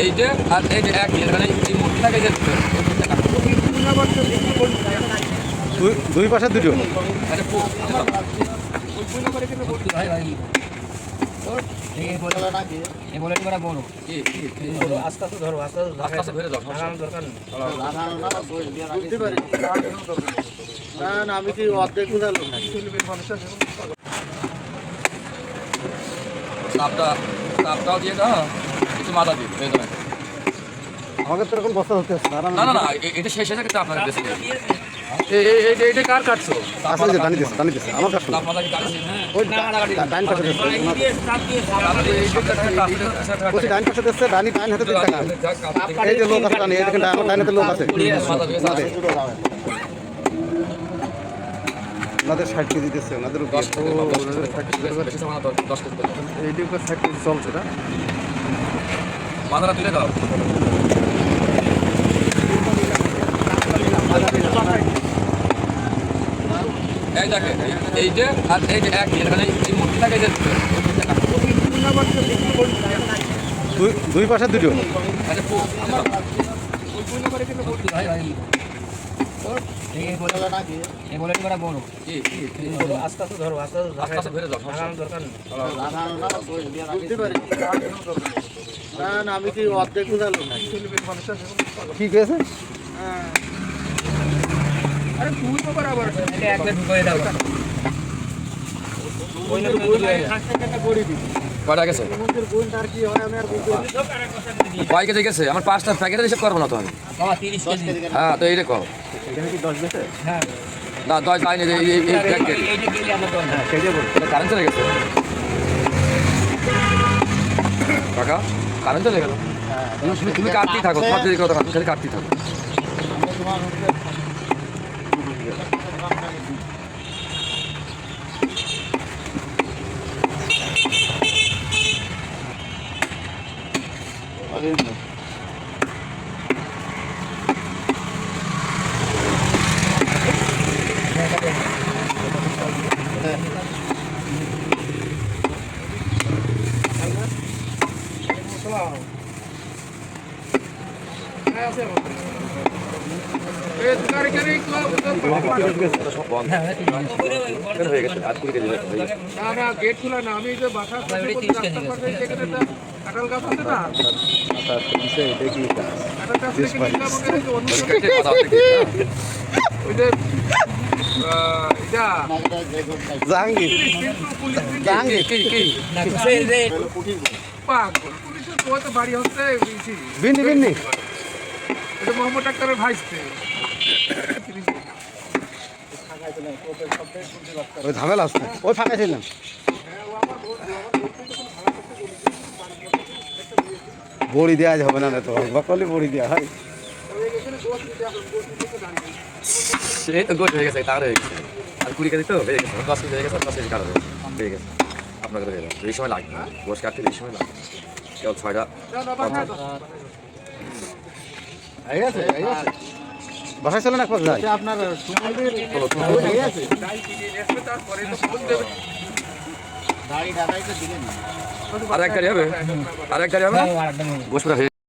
এইটা আর এই যে এক মানে এই মোটরটাকে যে দুই পাশে দুটো আরে আস্তে আস্তে ধরো আস্তে আস্তে ধরে দাও দরকার নেই না আমি কি অর্ধেক বুঝালো তাপটাও দিয়ে দাও কিছু মাথা দিই আমাদের তো এরকম বস্তা হতে আসছে না না না এটা শেষ হয়ে গেছে আপনার দেশে এইটা কার কাটছো আসলে যে দানি দিচ্ছে আমার কাছে তাপ মাথা কি কাটছে ওই ডাইন পাশে দিচ্ছে বলছি ডাইন পাশে দিচ্ছে ডানি ডাইন হাতে দিচ্ছে টাকা এই যে লোক আছে ডানি এই দেখেন আমার ডাইন হাতে লোক আছে ওনাদের 60 কেজি দিচ্ছে ওনাদেরও এইটুকু 60 কেজি চলছে না মাথাটা তুলে দাও এই দেখে এইটা আর এই যে এক মানে এই মোটরটাকে যে দুই পাশে দুটো আরে আস্তে আস্তে ধরো আস্তে আস্তে ধরে দাও দরকার নেই না আমি কি অর্ধেক বুঝালো কি হয়েছে আরে তুই তো বরাবর এটা একবার ঢুকিয়ে দাও কয়টা গেছে কয় কেজি গেছে আমার 5টা প্যাকেটের হিসাব করবো না তো আমি 30 কেজি হ্যাঁ তো এইটা কও এখানে কি 10 গেছে হ্যাঁ না 10 যায়নি এই প্যাকেট এইটা গেলে আমরা তো হ্যাঁ সেটাই বলছি এটা কারেন্ট চলে গেছে কাকা কারেন্ট চলে গেল তুমি কাটতেই থাকো তোমার যদি কথা খালি কাটতেই থাকো হয়ে গেছে আর 20 কেজি গেট খোলা না আমি যে বাসা কাঁঠাল গাছ আছে না দেখি কাঁঠাল গাছ থেকে নিলাম অন্য ওই যে এটা জাহাঙ্গীর জাহাঙ্গীর পাগল পুলিশের তো বাড়ি হচ্ছে বিন্নি বিন্নি এটা মোহাম্মদ ডাক্তারের ভাইস্তে ওই ঝামেলা আসছে ওই ফাঁকা ছিলাম বড়ি দেওয়া যাবে না তো বকলি বড়ি দেওয়া হয় এই তো গোট হয়ে গেছে তার হয়ে গেছে আর 20 কেজি তো হয়ে গেছে 10 কেজি হয়ে গেছে 10 কেজি কাটবে হয়ে গেছে আপনার কাছে হয়ে যাবে এই সময় লাগবে গোশ কাটতে এই সময় লাগবে কেউ 6টা বাসায় চলে না একবার যাই আপনার আর এক গাড়ি হবে আর এক গাড়ি হবে গোশ পুরা